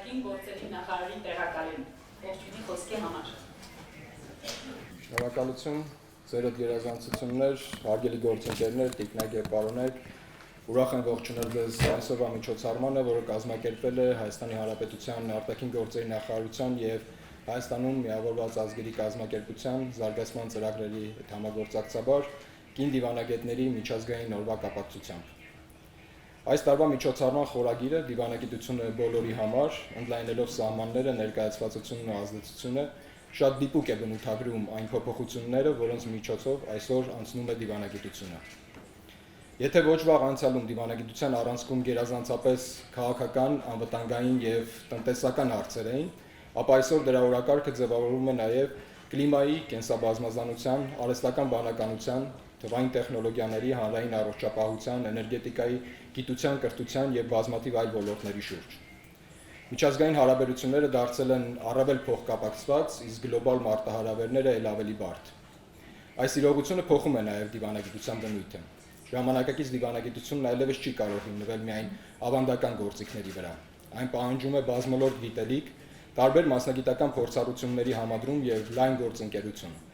արտաքին գործերի նախարարի տեղակալին։ Ողջույնի խոսքի համար։ Շնորհակալություն, ձերդ գերազանցություններ, հարգելի գործընկերներ, տիկնակ եւ պարոններ, ուրախ եմ ողջունել ձեզ այսօրվա միջոցառմանը, որը կազմակերպվել է Հայաստանի Հանրապետության արտաքին գործերի նախարարության եւ Հայաստանում միավորված ազգերի կազմակերպության զարգացման ծրագրերի համագործակցաբար կին դիվանագետների միջազգային օրվա կապակցությամբ։ Այս տարվա միջոցառման խորագիրը դիվանագիտությունը բոլորի համար, ընդլայնելով սահմանները, ներկայացվածությունն ու ազդեցությունը, շատ դիպուկ է բնութագրում այն փոփոխությունները, որոնց միջոցով այսօր անցնում է դիվանագիտությունը։ Եթե ոչ վաղ անցյալում դիվանագիտության առանցքում գերազանցապես քաղաքական, անվտանգային եւ տնտեսական հարցեր էին, ապա այսօր դրա օրակարգը ձևավորվում է նաեւ կլիմայի, կենսաբազմազանության, արհեստական բանականության, թվային տեխնոլոգիաների, հանրային առողջապահության, էներգետիկայի, գիտության, կրթության եւ բազմաթիվ այլ ոլորտների շուրջ։ Միջազգային հարաբերությունները դարձել են առավել փոխկապակցված, իսկ գլոբալ մարտահրավերները ել ավելի բարդ։ Այս իրողությունը փոխում է նաեւ դիվանագիտության բնույթը։ Ժամանակակից դիվանագիտությունն այլևս չի կարող հիմնվել միայն ավանդական գործիքների վրա։ Այն պահանջում է բազմոլորտ գիտելիք, տարբեր մասնագիտական փորձառությունների համադրում եւ լայն գործընկերություն։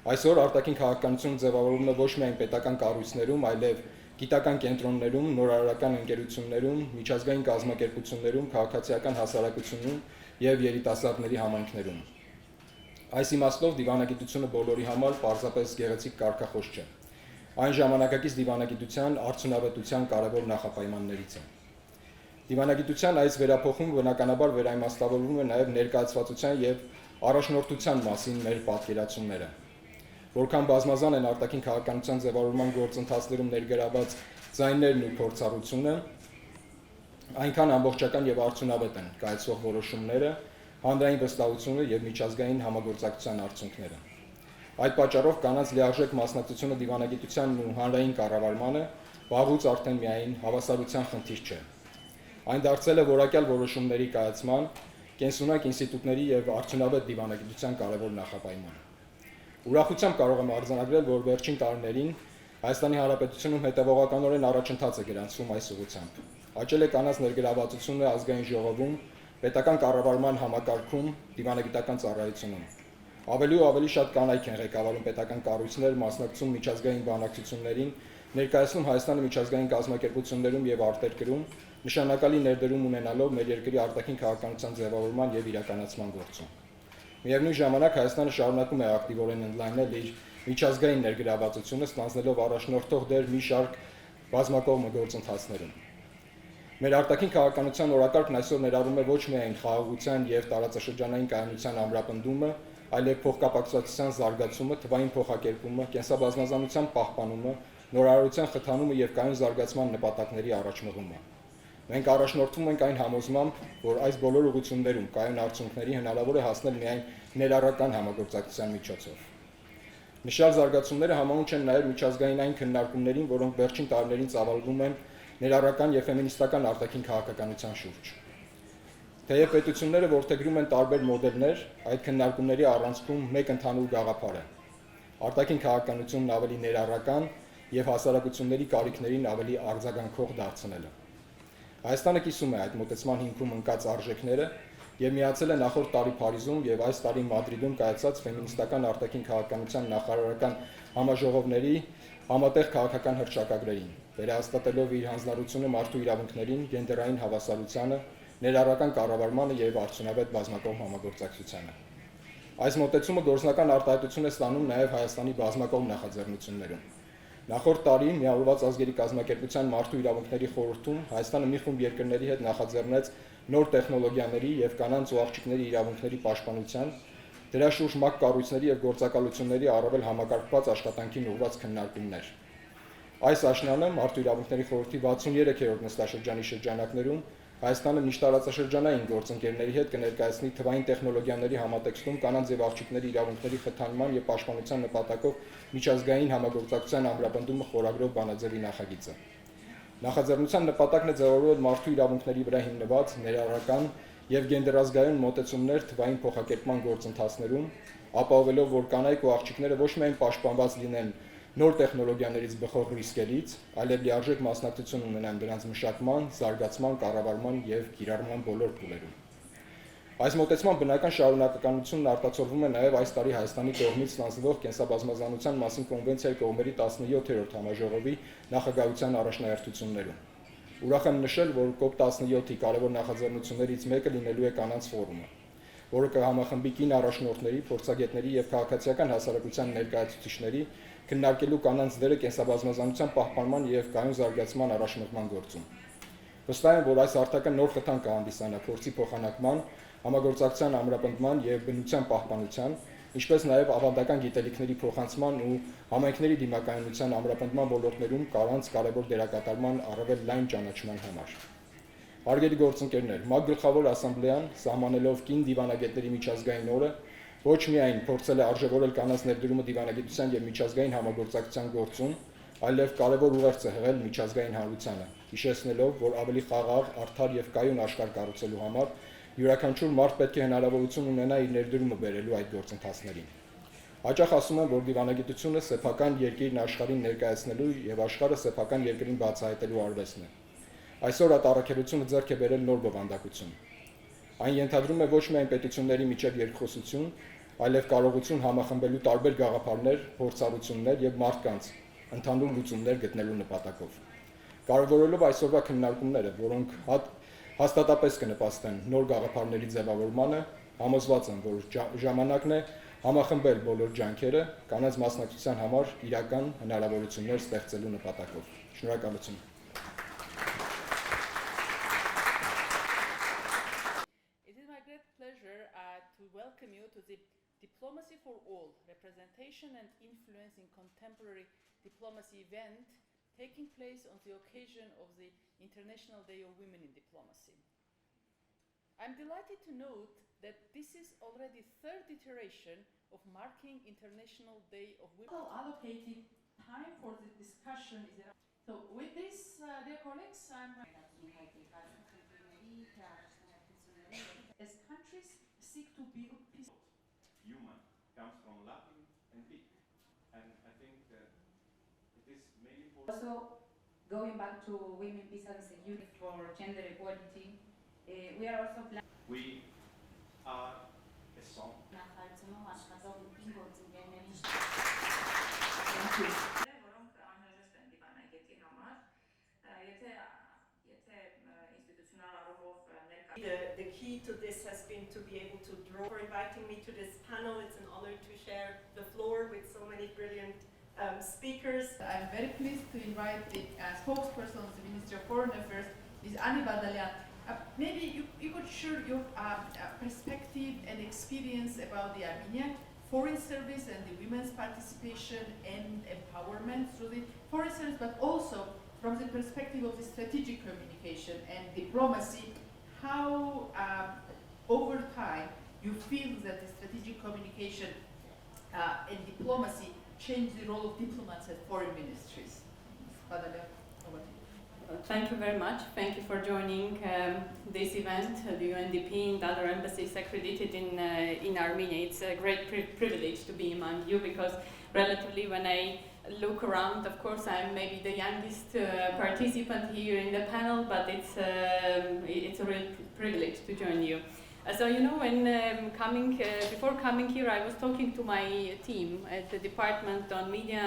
Այսօր արտաքին քաղաքականությունը ձևավորվում է ոչ միայն պետական կառույցներում, այլև գիտական կենտրոններում, նորարարական ընկերություններում, միջազգային կազմակերպություններում, քաղաքացիական հասարակությունում եւ երիտասարդների համայնքներում։ Այս իմաստով դիվանագիտությունը բոլորի համար պարզապես գեղեցիկ կարգախոս չէ։ Այն ժամանակակից դիվանագիտության արդյունավետության կարևոր նախապայմաններից է։ Դիվանագիտության այս վերափոխումը բնականաբար վերաիմաստավորվում է նաեւ ներկայացվածության եւ առաջնորդության մասին մեր պատկերացումները։ Որքան բազմազան են արտաքին քաղաքականության ձևավորման գործընթացներում ներգրաված ձայներն ու փորձառությունը, այնքան ամբողջական եւ արդյունավետ են կայացող որոշումները, հանրային վստահությունը եւ միջազգային համագործակցության արդյունքները։ Այդ պատճառով կանանց լիարժեք մասնակցությունը դիվանագիտությանն ու հանրային կառավարմանը վաղուց արդեն միայն հավասարության խնդիր չէ։ Այն դարձել է որակյալ որոշումների կայացման, կենսունակ ինստիտուտների եւ արդյունավետ դիվանագիտության կարևոր նախապայման։ Ուրախությամբ կարող եմ արձանագրել, որ վերջին տարիներին Հայաստանի Հանրապետությունում հետևողականորեն առաջընթաց է գրանցվում այս ուղղությամբ։ Աճել է կանանց ներգրավվածությունը ազգային ժողովում, պետական կառավարման համակարգում, դիվանագիտական ծառայությունում։ Ավելի ու ավելի շատ կանայք են ղեկավարում պետական կառույցներ, մասնակցում միջազգային բանակցություններին, ներկայացնում Հայաստանը միջազգային կազմակերպություններում եւ արտերկրում, նշանակալի ներդրում ունենալով մեր երկրի արտաքին քաղաքականության ձևավորման եւ իրականացման գործում։ Միևնույն ժամանակ Հայաստանը շարունակում է ակտիվորեն ընդլայնել իր միջազգային ներգրավվածությունը, ստանձնելով առաջնորդող դեր մի շարք բազմակողմ գործընթացներում։ Մեր արտաքին քաղաքականության օրակարգն այսօր ներառում է ոչ միայն խաղաղության եւ տարածաշրջանային կայունության ամրապնդումը, այլև փոխկապակցվածության զարգացումը, թվային փոխակերպումը, կենսաբազմազանության պահպանումը, նորարարության խթանումը եւ կայուն զարգացման նպատակների առաջմղումը։ Մենք առաջնորդվում ենք այն համոզմամբ, որ այս բոլոր ուղղություններում կայուն արդյունքների հնարավոր է հասնել միայն ներառական համագործակցության միջոցով։ Նշյալ զարգացումները համահունչ են նաեւ միջազգային այն քննարկումներին, որոնք վերջին տարիներին ծավալվում են ներառական եւ ֆեմինիստական արտաքին քաղաքականության շուրջ։ Թեև պետությունները որդեգրում են տարբեր մոդելներ, այդ քննարկումների առանցքում մեկ ընդհանուր գաղափար է՝ արտաքին քաղաքականությունն ավելի ներառական եւ հասարակությունների կարիքներին ավելի արձագանքող դարձնելը։ Հայաստանը կիսում է այդ մոտեցման հիմքում ընկած արժեքները եւ միացել է նախորդ տարի Փարիզում եւ այս տարի Մադրիդում կայացած ֆեմինիստական արտաքին քաղաքականության նախարարական համաժողովների համատեղ քաղաքական հռչակագրերին, վերահաստատելով իր հանձնառությունը մարդու իրավունքներին, գենդերային հավասարությանը, ներառական կառավարմանը եւ արդյունավետ բազմակողմ համագործակցությանը։ Այս մոտեցումը գործնական արտահայտություն է ստանում նաեւ Հայաստանի բազմակողմ նախաձեռնություններում։ Նախորդ տարի միավորված ազգերի կազմակերպության մարդու իրավունքների խորհրդում Հայաստանը մի խումբ երկրների հետ նախաձեռնեց նոր տեխնոլոգիաների եւ կանանց ու աղջիկների իրավունքների պաշտպանության, դրա շուրջ ՄԱԿ կառույցների եւ գործակալությունների առավել համակարգված աշխատանքին ուղղված քննարկումներ։ Այս աշնանը մարդու իրավունքների խորհրդի 63-րդ նստաշրջանի շրջանակներում Հայաստանը միջտարածաշրջանային գործընկերների հետ կներկայացնի թվային տեխնոլոգիաների համատեքստում կանանց եւ աղջիկների իրավունքների խթանման եւ պաշտպանության նպատակով միջազգային համագործակցության ամրապնդումը խորագրով բանաձևի նախագիծը։ Նախաձեռնության նպատակն է ձևավորել մարդու իրավունքների վրա հիմնված ներառական եւ գենդերազգայուն մոտեցումներ թվային փոխակերպման գործընթացներում, ապահովելով, որ կանայք ու աղջիկները ոչ միայն պաշտպանված լինեն նոր տեխնոլոգիաներից բխող ռիսկերից, այլև լիարժեք մասնակցություն ունենան դրանց մշակման, զարգացման, կառավարման եւ կիրառման բոլոր փուլերում։ Այս մոտեցման բնական շարունակականությունն արտացոլվում է նաև այս տարի Հայաստանի կողմից ստանձնվող կենսաբազմազանության մասին կոնվենցիայի կողմերի 17-րդ համաժողովի նախագահության առաջնահերթություններում։ Ուրախ եմ նշել, որ COP17-ի կարևոր նախաձեռնություններից մեկը լինելու է կանանց ֆորումը, որը կհամախմբի կին առաջնորդների, փորձագետների եւ քաղաքացիական հասարակության ներկայացուցիչների քննարկելու կանանց դերը կենսաբազմազանության պահպանման եւ կայուն զարգացման առաջնորդման գործում։ Վստահ եմ, որ այս արտակը նոր խթան կհանդիսանա փորձի փոխանակման, համագործակցության ամրապնդման եւ բնության պահպանության, ինչպես նաեւ ավանդական գիտելիքների փոխանցման ու համայնքների դիմակայունության ամրապնդման ոլորտներում կարանց կարևոր դերակատարման առավել լայն ճանաչման համար։ Հարգելի գործընկերներ, ՄԱԿ Գլխավոր ասամբլեան սահմանելով կին դիվանագետների միջազգային օրը ոչ միայն փորձել է արժևորել կանանց ներդրումը դիվանագիտության եւ միջազգային համագործակցության գործում, այլև կարևոր ուղերձ է հղել միջազգային հանրությանը, հիշեցնելով, որ ավելի խաղաղ, արդար եւ կայուն աշխարհ կառուցելու համար յուրաքանչյուր մարդ պետք է հնարավորություն ունենա իր ներդրումը բերելու այդ գործընթացներին։ Հաճախ ասում եմ, որ դիվանագիտությունը սեփական երկիրն աշխարհին ներկայացնելու եւ աշխարհը սեփական երկրին բացահայտելու արվեստն է։ Այսօր այդ առաքելությունը ձեռք է բերել նոր բովանդակություն։ Այն ենթադրում է ոչ միայն պետությունների միջև երկխոսություն, այլև կարողություն համախմբելու տարբեր գաղափարներ, փորձառություններ եւ մարդկանց ընդհանուր լուծումներ գտնելու նպատակով։ Կարևորելով այսօրվա քննարկումները, որոնք հաստատապես կնպաստեն նոր գաղափարների ձևավորմանը, համոզված եմ, որ ժամանակն է համախմբել բոլոր ջանքերը կանանց մասնակցության համար իրական հնարավորություններ ստեղծելու նպատակով։ Շնորհակալություն։ It is my great pleasure to welcome you to the Diplomacy for All Representation and Influence in Contemporary Diplomacy event taking place on the occasion of the International Day of Women in Diplomacy. I'm delighted to note that this is already the third iteration of marking International Day of Women. Allocated time for the discussion is around. So with this, dear colleagues, as countries seek to build peace. Human comes from Latin and big, and I think it is mainly for. Also, going back to women, peace and security for gender equality, we are also planning. We are a song. Thank you. The key to this has been to be able to draw. For inviting me to this panel, it's an honor to share the floor with so many brilliant speakers. I'm very pleased to invite the spokesperson of the Ministry of Foreign Affairs, Ms. Ani Badalyan. Maybe you could share your perspective and experience about the Armenian Foreign Service and the women's participation and empowerment through the Foreign Service, but also from the perspective of the strategic communication and diplomacy, how over time you feel that the strategic communication and diplomacy change the role of diplomats at foreign ministries. Badalyan, over to you. Thank you very much. Thank you for joining this event. The UNDP and other embassies accredited in Armenia. It's a great privilege to be among you because relatively when I look around, of course, I'm maybe the youngest participant here in the panel, but it's a real privilege to join you. So you know, when before coming here, I was talking to my team at the Department on Media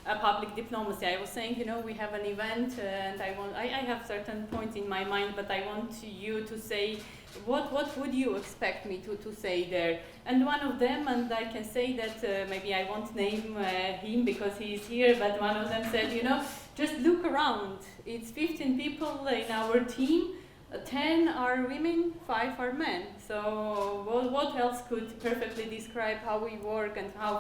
and Public Diplomacy. I was saying, you know, we have an event, and I have certain points in my mind, but I want you to say what would you expect me to say there? And one of them, and I can say that maybe I won't name him because he is here, but one of them said, you know, just look around. It's 15 people in our team. 10 are women, 5 are men. So what else could perfectly describe how we work and how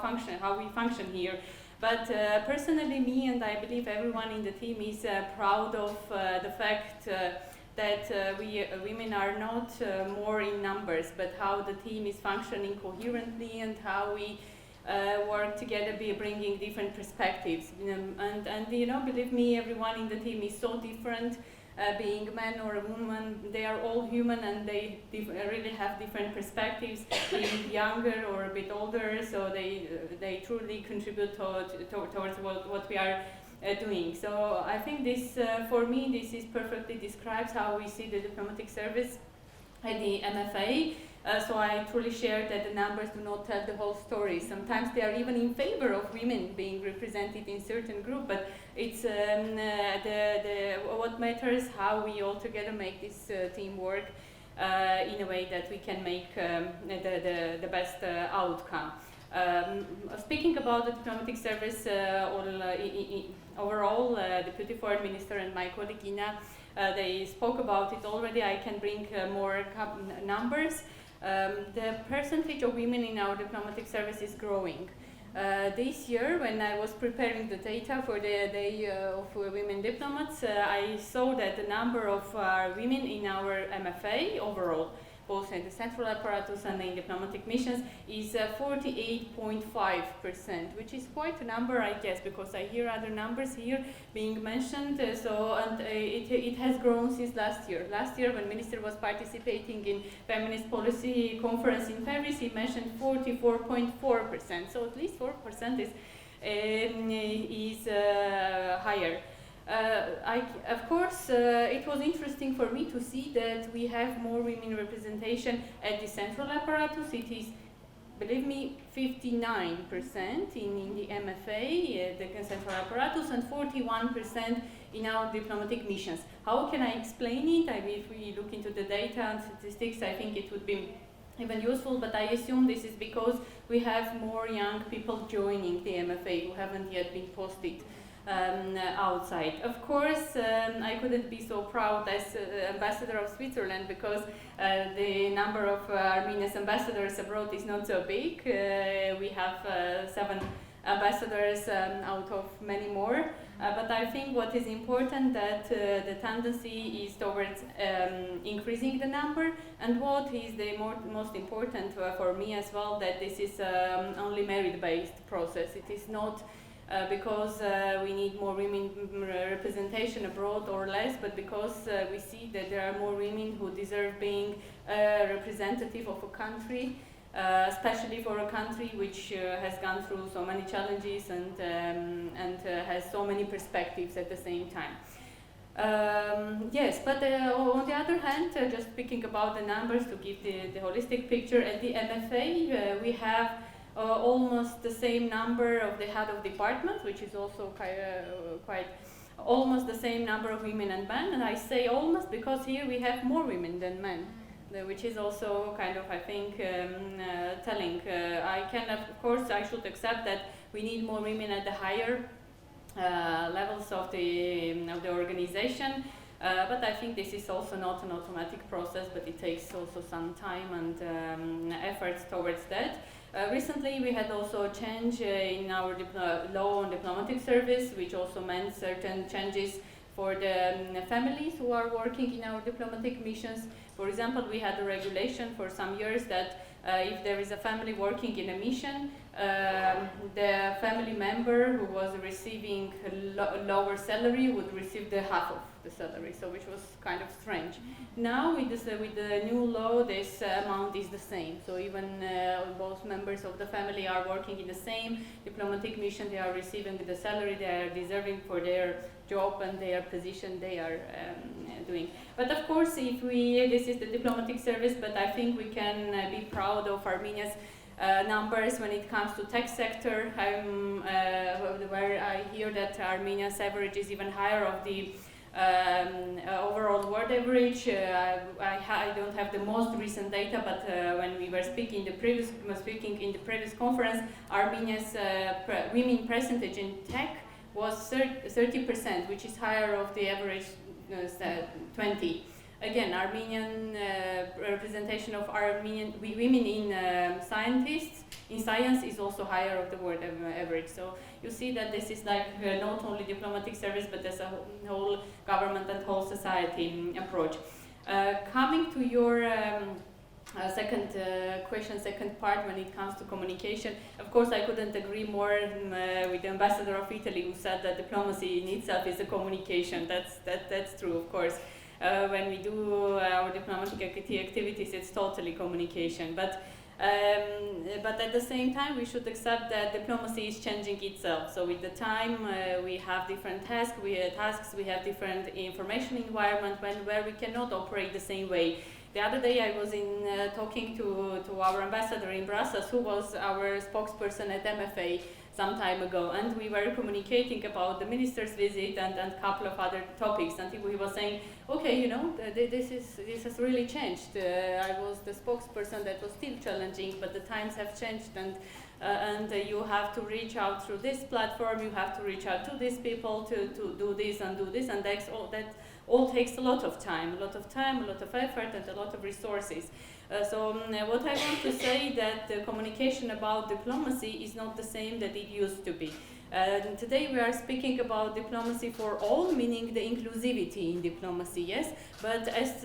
we function here? But personally, me and I believe everyone in the team is proud of the fact that we women are not more in numbers, but how the team is functioning coherently and how we work together, bringing different perspectives. And you know, believe me, everyone in the team is so different. Being a man or a woman, they are all human and they really have different perspectives, being younger or a bit older, so they truly contribute towards what we are doing. So I think this, for me, this is perfectly describes how we see the diplomatic service at the MFA. So I truly share that the numbers do not tell the whole story. Sometimes they are even in favor of women being represented in certain group, but it's what matters how we all together make this team work in a way that we can make the best outcome. Speaking about the diplomatic service overall, Deputy Foreign Minister and my colleague Ina, they spoke about it already. I can bring more numbers. The percentage of women in our diplomatic service is growing. This year, when I was preparing the data for the Day of Women Diplomats, I saw that the number of women in our MFA overall, both in the central apparatus and in diplomatic missions, is 48.5%, which is quite a number, I guess, because I hear other numbers here being mentioned. It has grown since last year. Last year, when Minister was participating in Feminist Policy Conference in Paris, he mentioned 44.4%. So at least 4% is higher. Of course, it was interesting for me to see that we have more women representation at the central apparatus. It is, believe me, 59% in the MFA, the central apparatus, and 41% in our diplomatic missions. How can I explain it? I mean, if we look into the data and statistics, I think it would be even useful, but I assume this is because we have more young people joining the MFA who haven't yet been posted outside. Of course, I couldn't be so proud as ambassador of Switzerland because the number of Armenia's ambassadors abroad is not so big. We have 7 ambassadors out of many more. But I think what is important that the tendency is towards increasing the number, and what is the most important for me as well, that this is only merit-based process. It is not because we need more women representation abroad or less, but because we see that there are more women who deserve being representative of a country, especially for a country which has gone through so many challenges and has so many perspectives at the same time. Yes, but on the other hand, just speaking about the numbers to give the holistic picture, at the MFA we have almost the same number of the head of department, which is also quite almost the same number of women and men. And I say almost because here we have more women than men, which is also kind of, I think, telling. I can, of course, I should accept that we need more women at the higher levels of the organization. But I think this is also not an automatic process, but it takes also some time and efforts towards that. Recently, we had also a change in our law on diplomatic service, which also meant certain changes for the families who are working in our diplomatic missions. For example, we had a regulation for some years that if there is a family working in a mission, the family member who was receiving a lower salary would receive the half of the salary, so which was kind of strange. Now with the new law, this amount is the same. So even both members of the family are working in the same diplomatic mission, they are receiving the salary they are deserving for their job and their position they are doing. But of course, this is the diplomatic service, but I think we can be proud of Armenia's numbers when it comes to tech sector. Where I hear that Armenia's average is even higher of the overall world average. I don't have the most recent data, but when we were speaking in the previous conference, Armenia's women percentage in tech was 30%, which is higher of the average 20. Again, Armenian representation of Armenian women in science is also higher of the world average. So you see that this is like not only diplomatic service, but as a whole government and whole society approach. Coming to your second question, second part, when it comes to communication, of course I couldn't agree more with the ambassador of Italy, who said that diplomacy in itself is a communication. That's true, of course. When we do our diplomatic activities, it's totally communication. But at the same time, we should accept that diplomacy is changing itself. So with the time, we have different tasks. We have different information environment where we cannot operate the same way. The other day I was talking to our ambassador in Brussels, who was our spokesperson at MFA some time ago, and we were communicating about the minister's visit and a couple of other topics, and he was saying, okay, you know, this has really changed. I was the spokesperson that was still challenging, but the times have changed, and you have to reach out through this platform, you have to reach out to these people to do this, and that all takes a lot of time, a lot of effort, and a lot of resources. So what I want to say that the communication about diplomacy is not the same that it used to be. Today we are speaking about diplomacy for all, meaning the inclusivity in diplomacy, yes, but as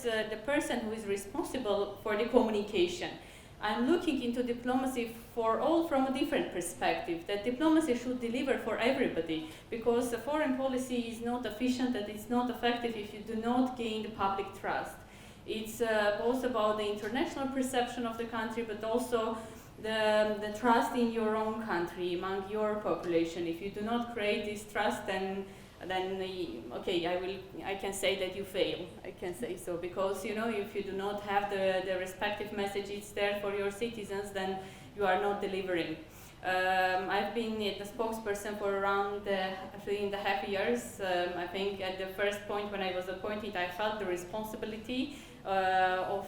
the person who is responsible for the communication, I'm looking into diplomacy for all from a different perspective, that diplomacy should deliver for everybody, because foreign policy is not efficient and it's not effective if you do not gain the public trust. It's both about the international perception of the country, but also the trust in your own country, among your population. If you do not create this trust, then okay, I can say that you fail. I can say so, because you know, if you do not have the respective messages there for your citizens, then you are not delivering. I've been the spokesperson for around 3.5 years. I think at the first point when I was appointed, I felt the responsibility of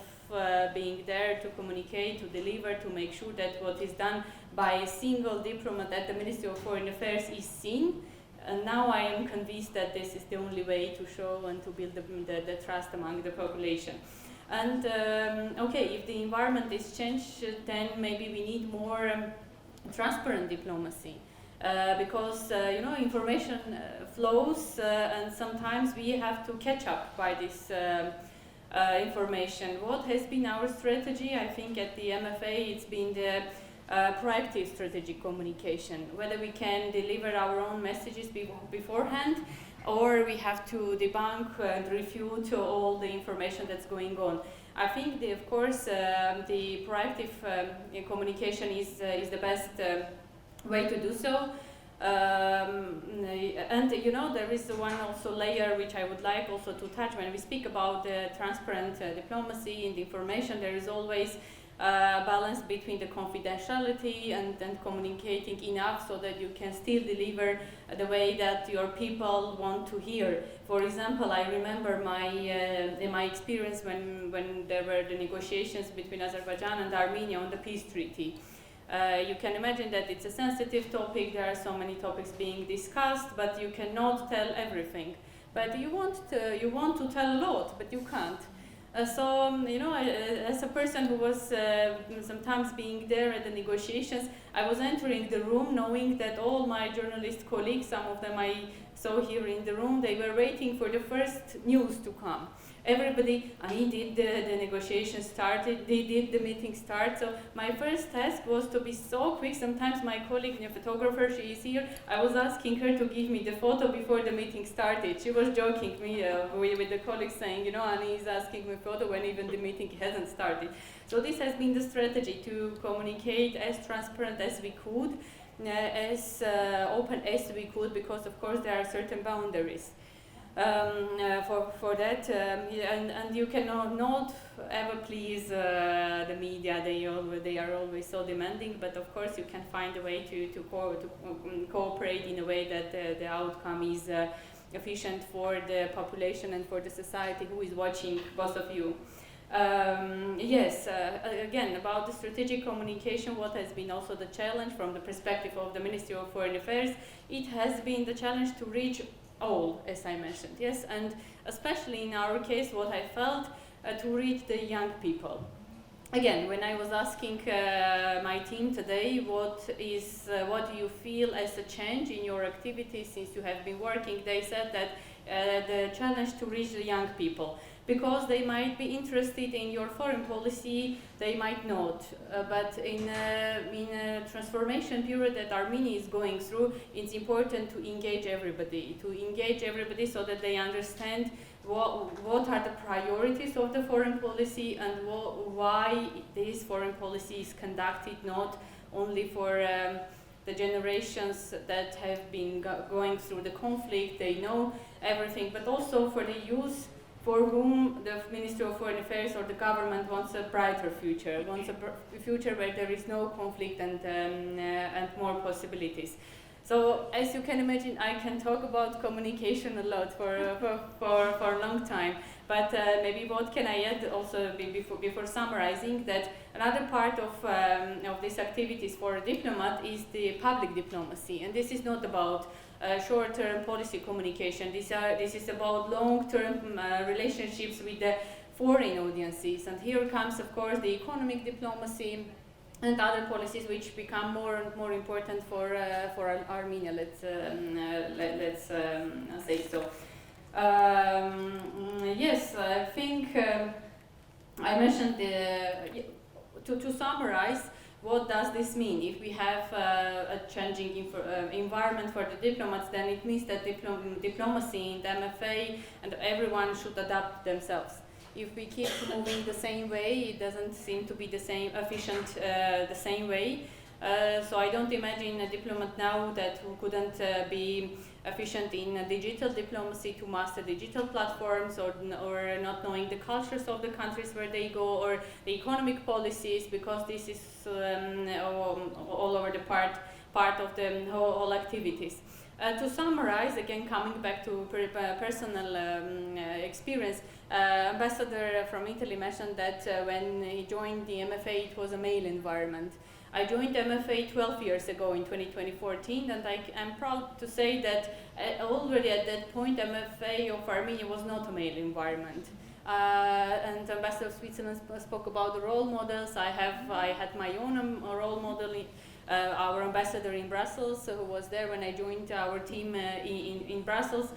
being there to communicate, to deliver, to make sure that what is done by a single diplomat at the Ministry of Foreign Affairs is seen. And now I am convinced that this is the only way to show and to build the trust among the population. And okay, if the environment is changed, then maybe we need more transparent diplomacy. Because you know, information flows, and sometimes we have to catch up by this information. What has been our strategy? I think at the MFA it's been the proactive strategic communication, whether we can deliver our own messages beforehand, or we have to debunk and refute all the information that's going on. I think, of course, the proactive communication is the best way to do so. And you know, there is one also layer which I would like also to touch. When we speak about transparent diplomacy and information, there is always balance between the confidentiality and communicating enough so that you can still deliver the way that your people want to hear. For example, I remember my experience when there were the negotiations between Azerbaijan and Armenia on the peace treaty. You can imagine that it's a sensitive topic, there are so many topics being discussed, but you cannot tell everything. But you want to tell a lot, but you can't. So, you know, as a person who was sometimes being there at the negotiations, I was entering the room knowing that all my journalist colleagues, some of them I saw here in the room, they were waiting for the first news to come. Everybody, did the negotiations started, did the meeting start? So my first task was to be so quick. Sometimes my colleague, the photographer, she is here, I was asking her to give me the photo before the meeting started. She was joking me with the colleagues saying, you know, Annie is asking me photo when even the meeting hasn't started. So this has been the strategy, to communicate as transparent as we could, as open as we could, because of course there are certain boundaries. For that, and you cannot ever please the media. They are always so demanding, but of course you can find a way to cooperate in a way that the outcome is efficient for the population and for the society who is watching both of you. Yes, again, about the strategic communication, what has been also the challenge from the perspective of the Ministry of Foreign Affairs, it has been the challenge to reach all, as I mentioned, yes, and especially in our case, what I felt, to reach the young people. Again, when I was asking my team today, what do you feel as a change in your activities since you have been working, they said that the challenge to reach the young people, because they might be interested in your foreign policy, they might not. But in a transformation period that Armenia is going through, it's important to engage everybody so that they understand what are the priorities of the foreign policy and why this foreign policy is conducted, not only for the generations that have been going through the conflict, they know everything, but also for the youth for whom the Ministry of Foreign Affairs or the government wants a brighter future, wants a future where there is no conflict and more possibilities. So as you can imagine, I can talk about communication a lot for a long time. But maybe what can I add also before summarizing that another part of these activities for a diplomat is the public diplomacy, and this is not about short-term policy communication. This is about long-term relationships with the foreign audiences, and here comes, of course, the economic diplomacy and other policies which become more and more important for Armenia. Let's say so. Yes, I think I mentioned to summarize. What does this mean? If we have a changing environment for the diplomats, then it means that diplomacy in the MFA and everyone should adapt themselves. If we keep moving the same way, it doesn't seem to be the same efficient the same way. So I don't imagine a diplomat now that who couldn't be efficient in digital diplomacy to master digital platforms or not knowing the cultures of the countries where they go or the economic policies, because this is all over the part of the whole activities. To summarize, again coming back to personal experience, Ambassador from Italy mentioned that when he joined the MFA it was a male environment. I joined MFA 12 years ago in 2014, and I am proud to say that already at that point MFA of Armenia was not a male environment. And Ambassador of Switzerland spoke about the role models. I had my own role model, our ambassador in Brussels, who was there when I joined our team in Brussels.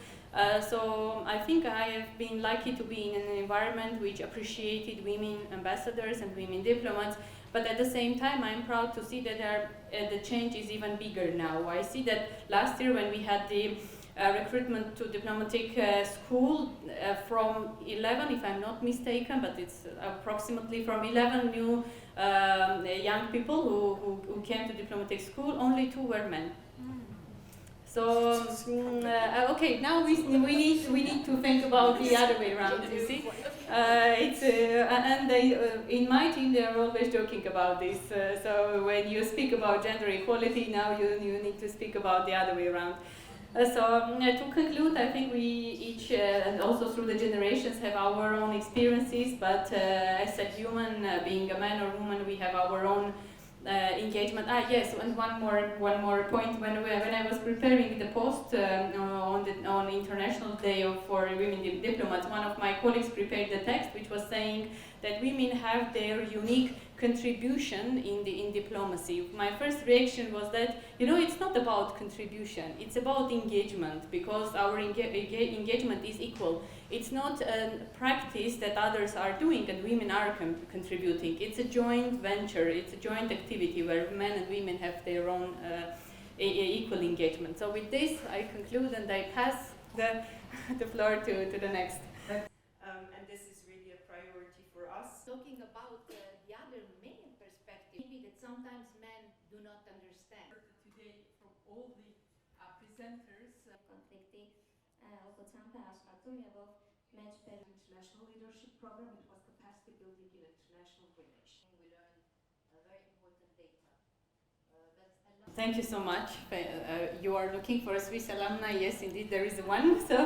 So I think I have been lucky to be in an environment which appreciated women ambassadors and women diplomats. But at the same time, I'm proud to see that the change is even bigger now. I see that last year when we had the recruitment to diplomatic school from 11, if I'm not mistaken, but it's approximately from 11 new young people who came to diplomatic school, only 2 were men. So okay, now we need to think about the other way around. You see, in my team they are always joking about this. So when you speak about gender equality, now you need to speak about the other way around. To conclude, I think we each and also through the generations have our own experiences. But as a human, being a man or woman, we have our own engagement. Yes, and one more point. When I was preparing the post on International Day for Women Diplomats, one of my colleagues prepared the text, which was saying that women have their unique contribution in diplomacy. My first reaction was that it's not about contribution; it's about engagement, because our engagement is equal. It's not a practice that others are doing and women are contributing. It's a joint venture, it's a joint activity where men and women have their own equal engagement. So with this, I conclude and I pass the floor to the next. And this is really a priority for us. Talking about the other main perspective, maybe that sometimes men do not understand. Today, from all the presenters, international leadership program. It was capacity building in international relations. We learn very important data. Thank you so much. You are looking for a Swiss alumni. Yes, indeed, there is one. So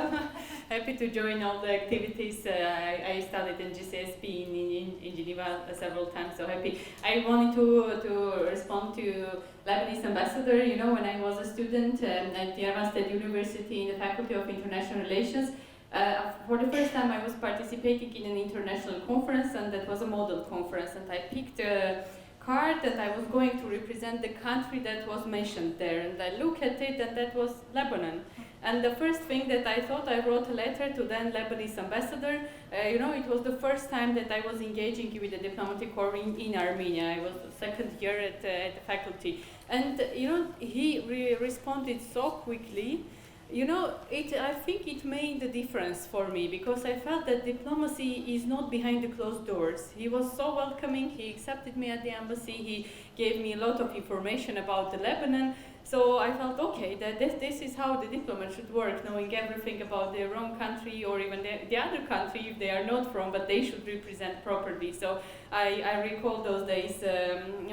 happy to join all the activities. I studied in GCSP in Geneva several times. So happy. I wanted to respond to Lebanese ambassador. When I was a student at the Yerevan State University in the Faculty of International Relations. For the first time I was participating in an international conference, and that was a model conference, and I picked a card that I was going to represent the country that was mentioned there, and I looked at it and that was Lebanon. And the first thing that I thought, I wrote a letter to then Lebanese ambassador. It was the first time that I was engaging with the diplomatic corps in Armenia. I was the second year at the faculty, and he responded so quickly. I think it made the difference for me, because I felt that diplomacy is not behind the closed doors. He was so welcoming, he accepted me at the embassy, he gave me a lot of information about the Lebanon. So I felt, okay, that this is how the diplomat should work, knowing everything about their own country or even the other country if they are not from, but they should represent properly. So I recall those days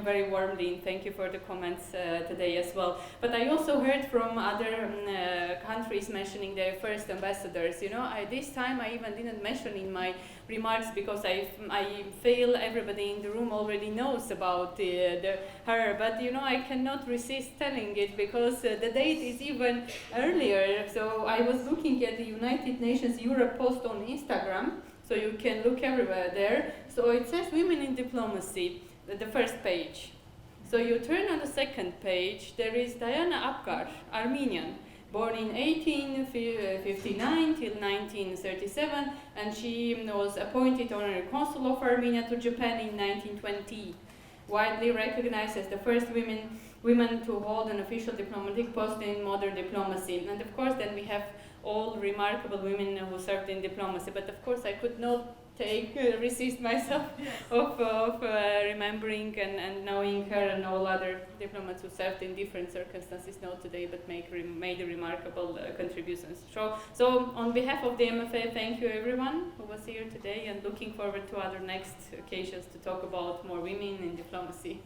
very warmly, and thank you for the comments today as well. But I also heard from other countries mentioning their first ambassadors. You know, this time I even didn't mention in my remarks because I feel everybody in the room already knows about her, but you know, I cannot resist telling it because the date is even earlier. So I was looking at the United Nations Europe post on Instagram, so you can look everywhere there. So it says Women in Diplomacy, the first page. So you turn on the second page, there is Diana Apgar, Armenian, born in 1859 till 1937, and she was appointed honorary consul of Armenia to Japan in 1920. Widely recognized as the first women to hold an official diplomatic post in modern diplomacy. And of course, then we have all remarkable women who served in diplomacy. But of course, I could not resist myself of remembering and knowing her and all other diplomats who served in different circumstances, not today, but made remarkable contributions. So on behalf of the MFA, thank you everyone who was here today, and looking forward to other next occasions to talk about more women in diplomacy.